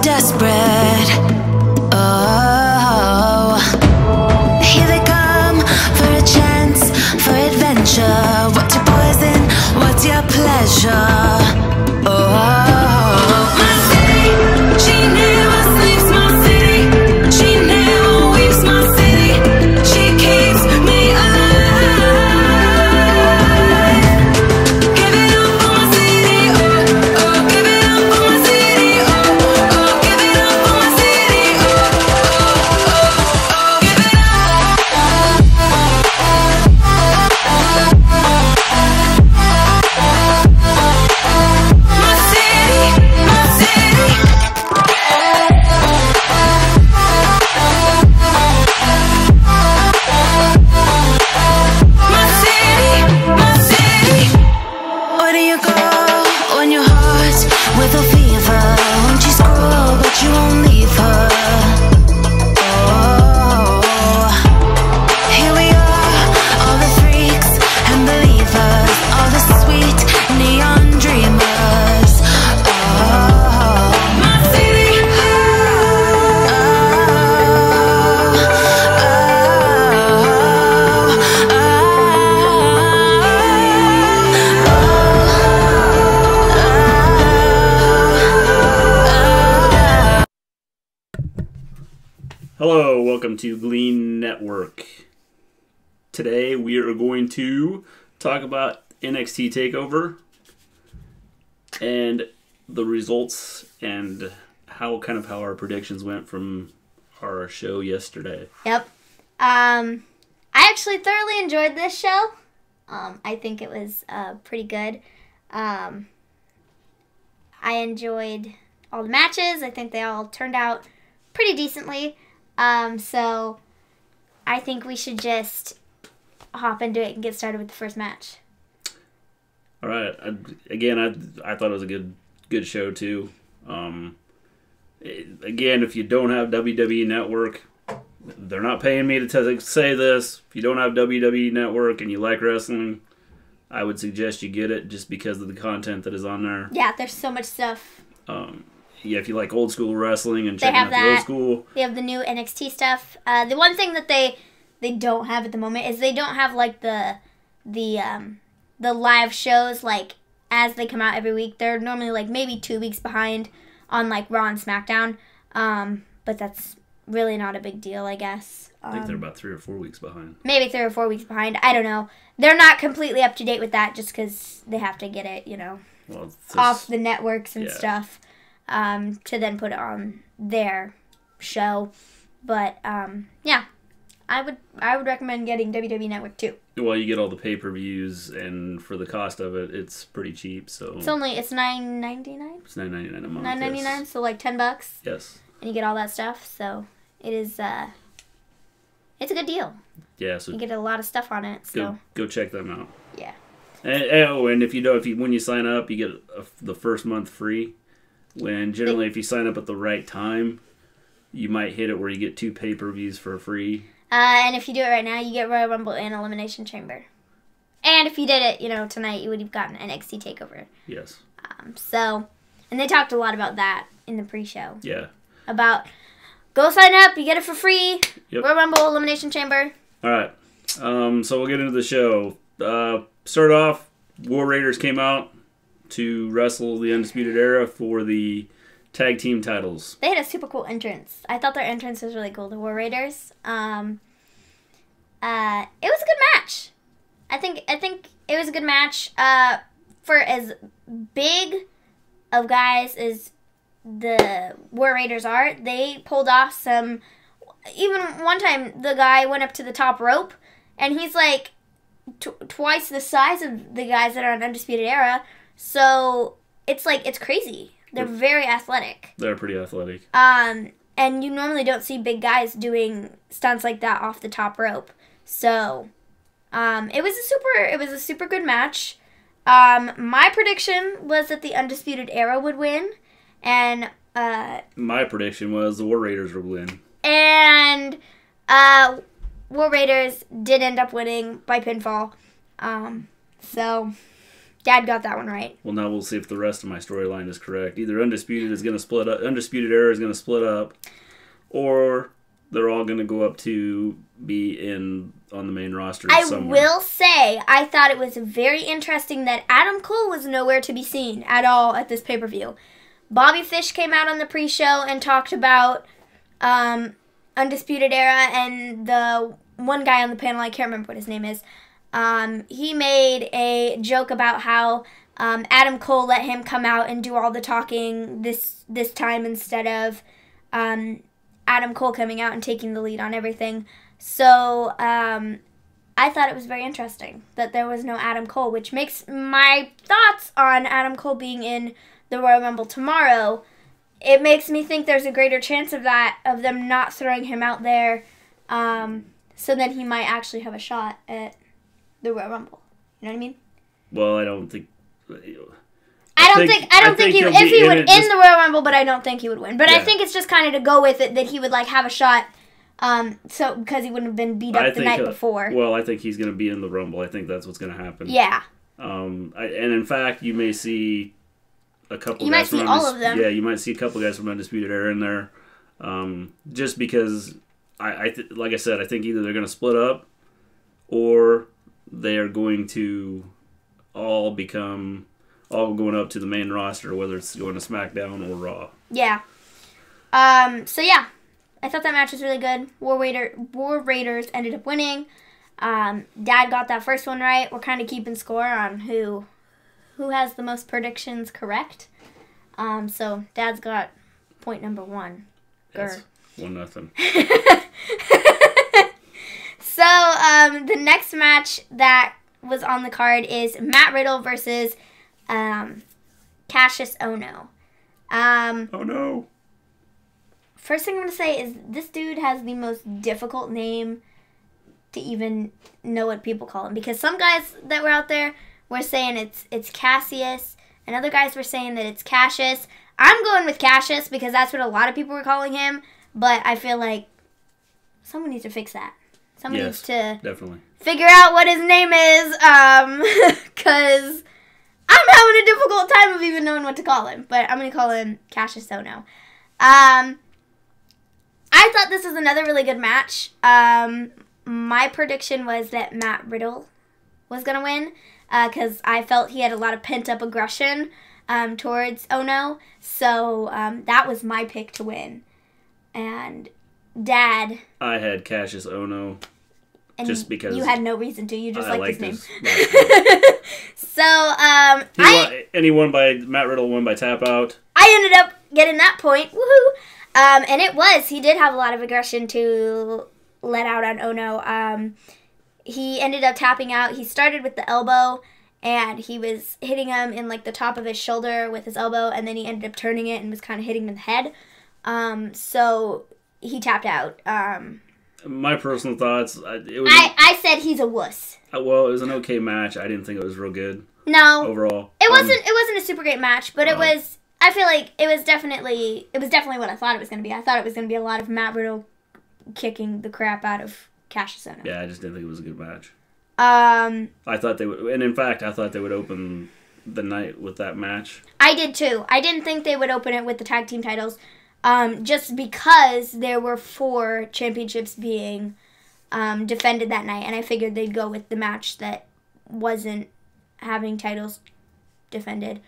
desperate. Oh, here they come for a chance, for adventure. What's your poison? What's your pleasure? Oh, my city, she never sleeps. My city, she never weeps. My city, she keeps me alive. Give it up for my city, oh, oh. Give it up for my city, oh, oh. Give it up for my city, oh, oh, oh, oh. Give it up. My city, my city. My city, my city. Where do you go when your heart's with a fever? Won't you scroll, but you won't leave her? Oh, here we are, all the freaks and believers, all the sweet neon dreamers. Oh, my city. Hello, welcome to Glean Network. Today we are going to talk about NXT Takeover and the results and how our predictions went from our show yesterday. Yep. I actually thoroughly enjoyed this show. I think it was pretty good. I enjoyed all the matches. I think they all turned out pretty decently. So I think we should just hop into it and get started with the first match. All right. I thought it was a good show too. Again, if you don't have WWE Network, they're not paying me to say this. If you don't have WWE Network and you like wrestling, I would suggest you get it just because of the content that is on there. Yeah, there's so much stuff. Yeah, if you like old school wrestling and checking out the old school. They have the new NXT stuff. The one thing that they don't have at the moment is they don't have like the live shows like as they come out every week. They're normally like maybe 2 weeks behind on like Raw and SmackDown. But that's really not a big deal, I guess. I think they're about 3 or 4 weeks behind. Maybe 3 or 4 weeks behind. I don't know. They're not completely up to date with that just because they have to get it, off the networks and stuff. To then put it on their show. But yeah, I would recommend getting WWE Network too. Well, you get all the pay-per-views, and for the cost of it, it's pretty cheap. So it's $9.99. It's $9.99 a month. $9.99, yes. So like $10. Yes. And you get all that stuff. So it is it's a good deal. Yeah. So you get a lot of stuff on it. So go check them out. Yeah. And if when you sign up, you get the first month free. When generally, if you sign up at the right time, you might hit it where you get 2 pay-per-views for free. And if you do it right now, you get Royal Rumble and Elimination Chamber. And if you did it, tonight, you would have gotten NXT Takeover. Yes. And they talked a lot about that in the pre-show. Yeah. About, go sign up, you get it for free. Yep. Royal Rumble, Elimination Chamber. All right. So we'll get into the show. Start off, War Raiders came out to wrestle the Undisputed Era for the tag team titles. They had a super cool entrance. I thought their entrance was really cool, the War Raiders. It was a good match. I think it was a good match. For as big of guys as the War Raiders are, they pulled off some. Even one time, the guy went up to the top rope, and he's like twice the size of the guys that are on Undisputed Era. So it's crazy. They're very athletic. They're pretty athletic. And you normally don't see big guys doing stunts like that off the top rope. So it was a super good match. My prediction was that the Undisputed Era would win, and my prediction was the War Raiders would win. And War Raiders did end up winning by pinfall. So Dad got that one right. Well, now we'll see if the rest of my storyline is correct. Either Undisputed is going to split up, Undisputed Era is going to split up, or they're all going to go up to be on the main roster somewhere. I will say, I thought it was very interesting that Adam Cole was nowhere to be seen at all at this pay-per-view. Bobby Fish came out on the pre-show and talked about Undisputed Era, and the one guy on the panel, I can't remember what his name is, he made a joke about how Adam Cole let him come out and do all the talking this time instead of Adam Cole coming out and taking the lead on everything. So I thought it was very interesting that there was no Adam Cole, which makes my thoughts on Adam Cole being in the Royal Rumble tomorrow, it makes me think there's a greater chance of them not throwing him out there, so that he might actually have a shot at the Royal Rumble. You know what I mean? Well, I don't think... I don't think he would, if he would in the Royal Rumble, but I don't think he would win. But Yeah. I think it's just kind of to go with it that he would have a shot, so because he wouldn't have been beat up the night before. Well, I think he's going to be in the Rumble. I think that's what's going to happen. Yeah. And in fact, you may see a couple. You might see all of them. Yeah, you might see a couple guys from Undisputed Era in there, just because like I said, I think either they're going to split up, or they are going to all going up to the main roster, whether it's going to SmackDown or Raw. Yeah. So yeah, I thought that match was really good. War Raiders ended up winning. Dad got that first one right. We're kind of keeping score on who has the most predictions correct. So Dad's got point number 1. Yes. 1-0. So the next match that was on the card is Matt Riddle versus Cassius Ohno. Oh no. First thing I'm going to say is this dude has the most difficult name to even know what people call him. Because some guys that were out there were saying it's Cassius, and other guys were saying that it's Cassius. I'm going with Cassius because that's what a lot of people were calling him. But I feel like someone needs to fix that. Someone needs to definitely figure out what his name is. Because I'm having a difficult time of even knowing what to call him. But I'm going to call him Cassius Ohno. I thought this was another really good match. My prediction was that Matt Riddle was going to win because I felt he had a lot of pent-up aggression towards Ohno. So that was my pick to win. And Dad... I had Cassius Ohno just because... You had no reason to. You just liked his name. So, Matt Riddle won by tap out. I ended up getting that point. Woohoo! And he did have a lot of aggression to let out on Ohno. He ended up tapping out. He started with the elbow, and he was hitting him in the top of his shoulder with his elbow, and then he ended up turning it and was kind of hitting him in the head. So he tapped out. My personal thoughts, I said he's a wuss. Well, it was an okay match. I didn't think it was real good. No. Overall. It wasn't a super great match, but it was... I feel like it was definitely what I thought it was going to be. I thought it was going to be a lot of Matt Riddle kicking the crap out of Cassius Ohno. Yeah, I just didn't think it was a good match. I thought they would, and in fact, I thought they would open the night with that match. I did too. I didn't think they would open it with the tag team titles, just because there were 4 championships being defended that night, and I figured they'd go with the match that wasn't having titles defended.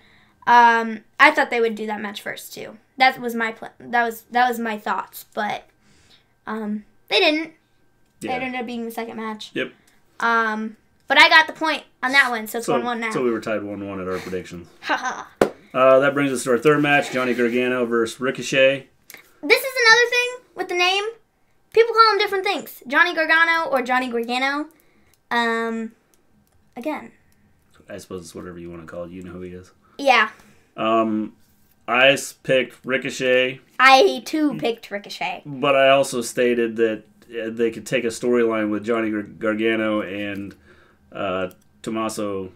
I thought they would do that match first too. That was my plan. That was my thoughts, but they didn't. Yeah. It ended up being the second match. Yep. But I got the point on that one, so it's 1-1 now. So we were tied 1-1 at our predictions. Haha. That brings us to our third match: Johnny Gargano versus Ricochet. This is another thing with the name. People call him different things. Johnny Gargano or Johnny Gargano. Again. I suppose it's whatever you want to call it. You know who he is. Yeah. I picked Ricochet. I, too, picked Ricochet. But I also stated that they could take a storyline with Johnny Gargano and Tommaso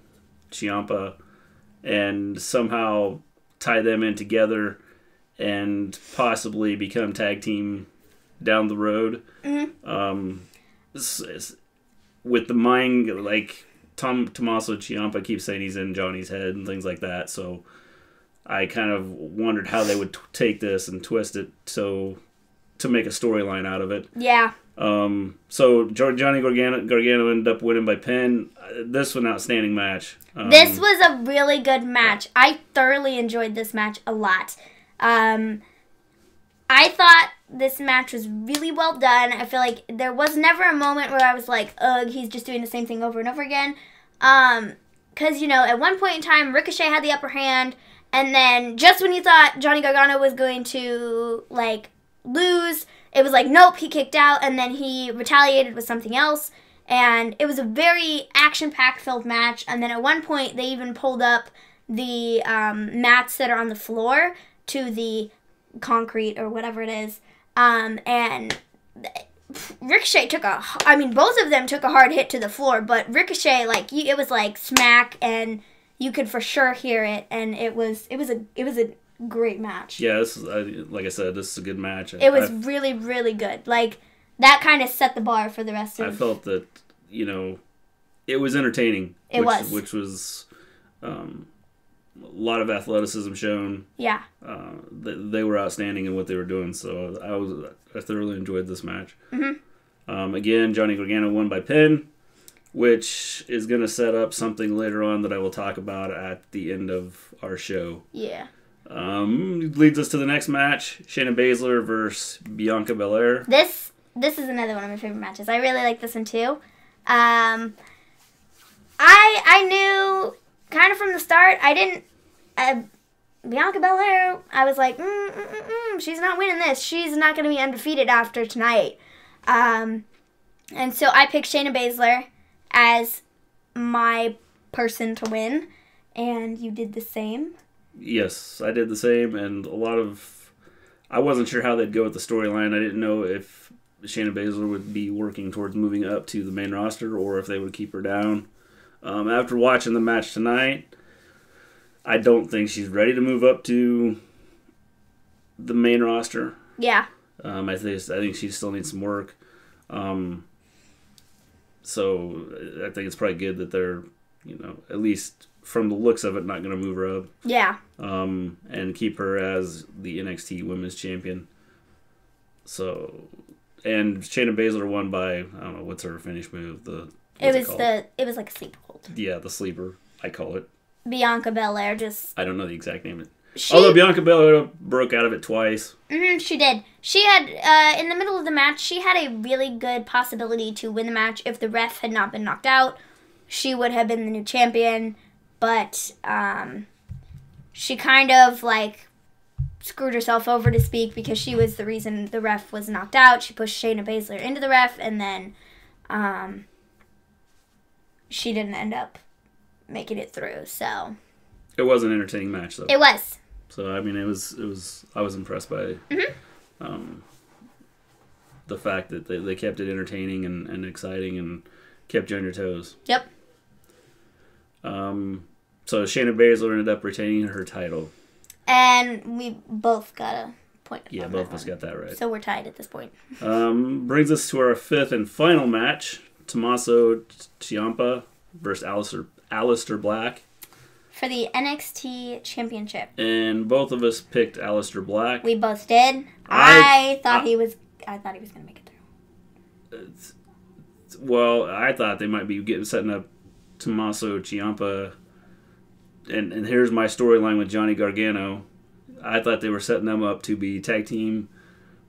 Ciampa and somehow tie them in together and possibly become tag team down the road. Mm-hmm. With the mind, Tommaso Ciampa keeps saying he's in Johnny's head and things like that. So I kind of wondered how they would take this and twist it to make a storyline out of it. Yeah. So Johnny Gargano ended up winning by pin. This was an outstanding match. This was a really good match. I thoroughly enjoyed this match a lot. I thought this match was really well done. I feel like there was never a moment where I was like, ugh, he's just doing the same thing over and over again. Because, at one point in time, Ricochet had the upper hand, and then just when you thought Johnny Gargano was going to, lose, it was like, nope, he kicked out, and then he retaliated with something else. And it was a very action-packed filled match. And then at one point, they even pulled up the mats that are on the floor to the concrete or whatever it is. And Ricochet both of them took a hard hit to the floor. But Ricochet, it was like smack, and you could for sure hear it. And it was a great match. Yeah, like I said, this is a good match. It was really, really good. That kind of set the bar for the rest of... I felt that, it was entertaining. Which was a lot of athleticism shown. Yeah. They were outstanding in what they were doing, so I thoroughly enjoyed this match. Mm-hmm. Again, Johnny Gargano won by pin, which is going to set up something later on that I will talk about at the end of our show. Yeah. Leads us to the next match, Shayna Baszler versus Bianca Belair. This is another one of my favorite matches. I really like this one too. I knew kind of from the start. Bianca Belair, I was like, she's not winning this. She's not going to be undefeated after tonight. And so I picked Shayna Baszler as my person to win, and you did the same. Yes, I did the same, and I wasn't sure how they'd go with the storyline. I didn't know if Shayna Baszler would be working towards moving up to the main roster or if they would keep her down. After watching the match tonight, I don't think she's ready to move up to the main roster. Yeah. I think she still needs some work. So I think it's probably good that they're, at least from the looks of it, not going to move her up. Yeah. And keep her as the NXT Women's Champion. So, and Shayna Baszler won by, I don't know, what's her finish move? It was like a sleeper hold. Yeah, the sleeper, I call it. Bianca Belair just... I don't know the exact name. Although Bianca Belair broke out of it twice. She did. She had, in the middle of the match, she had a really good possibility to win the match if the ref had not been knocked out. She would have been the new champion, but she kind of, screwed herself over, to speak, because she was the reason the ref was knocked out. She pushed Shayna Baszler into the ref, and then she didn't end up making it through, so... It was an entertaining match, though. It was. So, I mean, it was. I was impressed by the fact that they kept it entertaining and exciting and kept you on your toes. Yep. So Shayna Baszler ended up retaining her title. And we both got a point. Yeah, both of us got that right. So we're tied at this point. Brings us to our fifth and final match: Tommaso Ciampa versus Aleister Black. For the NXT Championship. And both of us picked Aleister Black. We both did. I thought he was going to make it through. Well, I thought they might be setting up Tommaso Ciampa. And here's my storyline with Johnny Gargano. I thought they were setting them up to be tag team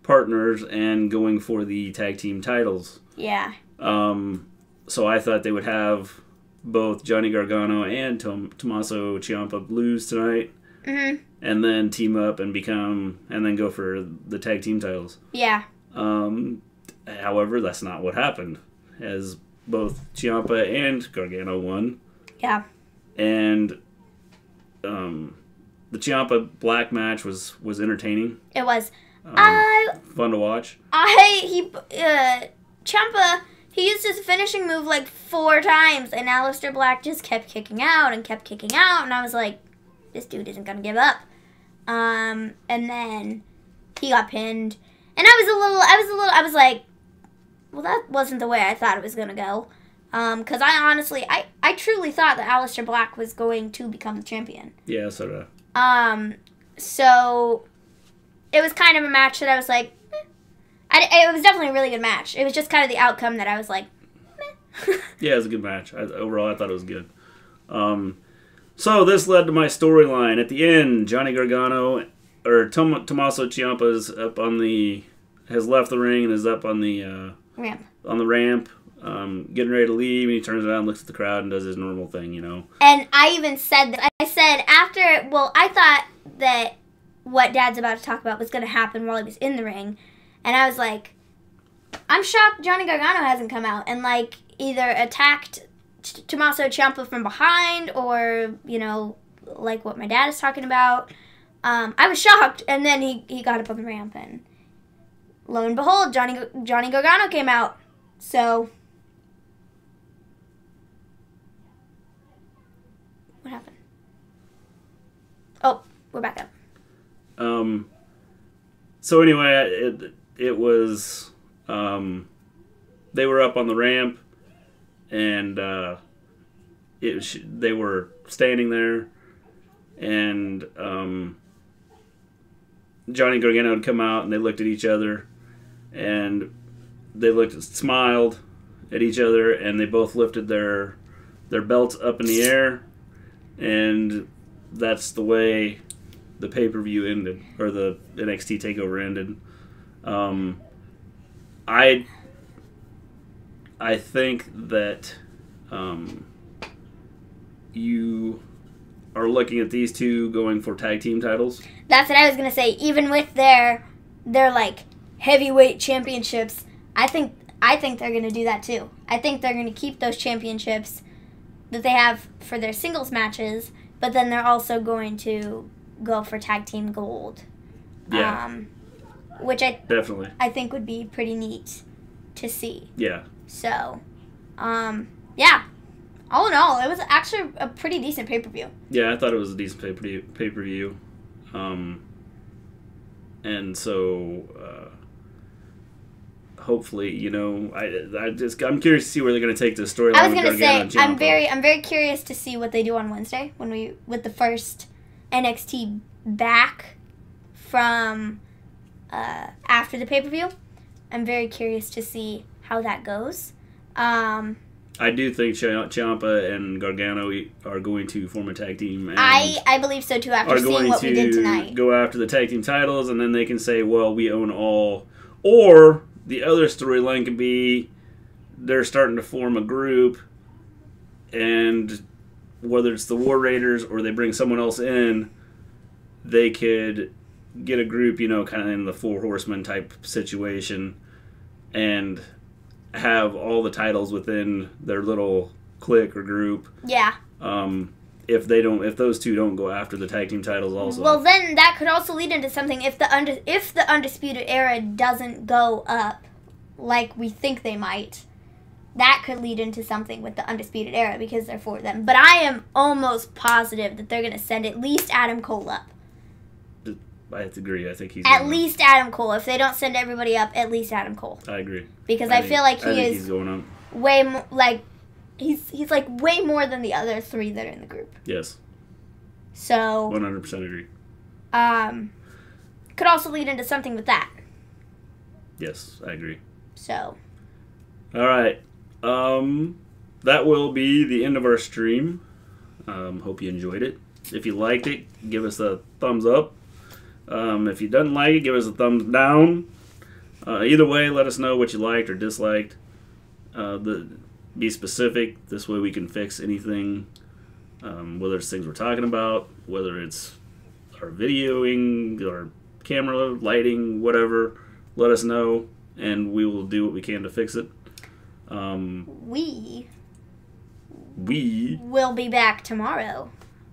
partners and going for the tag team titles. Yeah. So I thought they would have both Johnny Gargano and Tommaso Ciampa lose tonight, and then team up and then go for the tag team titles. Yeah. However, that's not what happened, as both Ciampa and Gargano won. Yeah. And the Ciampa Black match was entertaining. It was. Fun to watch. Ciampa, he used his finishing move 4 times, and Aleister Black just kept kicking out, and I was like, this dude isn't gonna give up. And then he got pinned, and I was like, well, that wasn't the way I thought it was gonna go. Because I truly thought that Aleister Black was going to become the champion. Yeah, so did I. So it was kind of a match that I was like, it was definitely a really good match. It was just kind of the outcome that I was like, meh. Yeah, it was a good match. Overall, I thought it was good. So this led to my storyline. At the end, Johnny Gargano, or Tommaso Ciampa's up on has left the ring and is up on the Ramp. On the ramp, getting ready to leave, and he turns around, looks at the crowd, and does his normal thing, you know. And I even said that. I said after, well, I thought that what Dad's about to talk about was going to happen while he was in the ring. And I was like, I'm shocked Johnny Gargano hasn't come out and, like, either attacked Tommaso Ciampa from behind or, you know, like what my dad is talking about. I was shocked. And then he got up on the ramp, and lo and behold, Johnny Gargano came out. So, what happened? Oh, we're back up. So anyway, it was, they were up on the ramp, and they were standing there, and Johnny Gargano had come out, and they looked at each other, and they smiled at each other, and they both lifted their belts up in the air, and that's the way the pay-per-view ended, or the NXT Takeover ended. I think that you are looking at these two going for tag team titles. That's what I was gonna say. Even with their like heavyweight championships, I think they're gonna do that too. I think they're gonna keep those championships that they have for their singles matches, but then they're also going to go for tag team gold. Yeah. Which Definitely. I think would be pretty neat to see. Yeah. So, yeah. All in all, it was actually a pretty decent pay-per-view. Yeah, I thought it was a decent pay-per-view. And so, hopefully, you know, I'm curious to see where they're going to take this storyline. I was going to say, I'm very curious to see what they do on Wednesday with the first NXT back from after the pay-per-view. I'm very curious to see how that goes. I do think Ciampa and Gargano are going to form a tag team. And I believe so too. After seeing what we did tonight, go after the tag team titles, and then they can say, "Well, we own all." Or the other storyline could be they're starting to form a group, and whether it's the War Raiders or they bring someone else in, they could get a group, you know, kind of in the Four Horsemen type situation, and have all the titles within their little clique or group. Yeah. If those two don't go after the tag team titles also. Well, then that could also lead into something. If the Undisputed Era doesn't go up like we think they might, that could lead into something with the Undisputed Era because they're for them. But I am almost positive that they're going to send at least Adam Cole up. I have to agree. I think he's at least Adam Cole. If they don't send everybody up, at least Adam Cole. I agree. Because I feel like he's going up. Way more, like he's like way more than the other three that are in the group. Yes. So 100% agree. Could also lead into something with that. Yes, I agree. So. All right. That will be the end of our stream. Hope you enjoyed it. If you liked it, give us a thumbs up. If you didn't like it, give us a thumbs down. Either way, let us know what you liked or disliked. Be specific. This way we can fix anything, whether it's things we're talking about, whether it's our videoing, or camera, lighting, whatever. Let us know, and we will do what we can to fix it. We will be back tomorrow.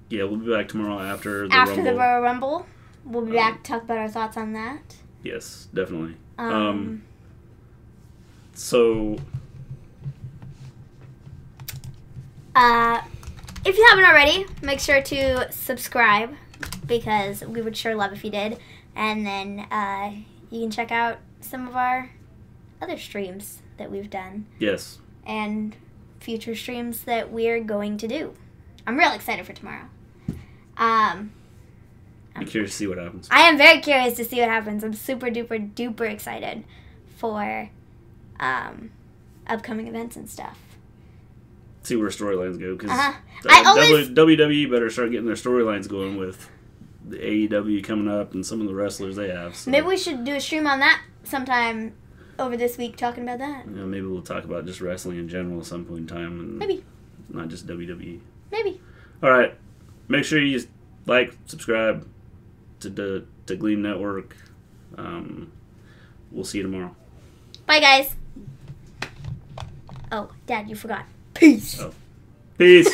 Yeah, we'll be back tomorrow after the Rumble. the Royal Rumble. We'll be back to talk about our thoughts on that. Yes, definitely. So, if you haven't already, make sure to subscribe because we would sure love if you did. And then you can check out some of our other streams that we've done. Yes. And future streams that we're going to do. I'm real excited for tomorrow. I'm curious to see what happens. I am very curious to see what happens. I'm super duper duper excited for upcoming events and stuff. See where storylines go, because I WWE better start getting their storylines going with the AEW coming up and some of the wrestlers they have. So. Maybe we should do a stream on that sometime over this week, talking about that. You know, maybe we'll talk about just wrestling in general at some point in time, and Maybe. not just WWE. Maybe. All right, make sure you like, subscribe to Gleam Network. We'll see you tomorrow. Bye, guys. Oh, Dad, you forgot. Peace. Oh. Peace.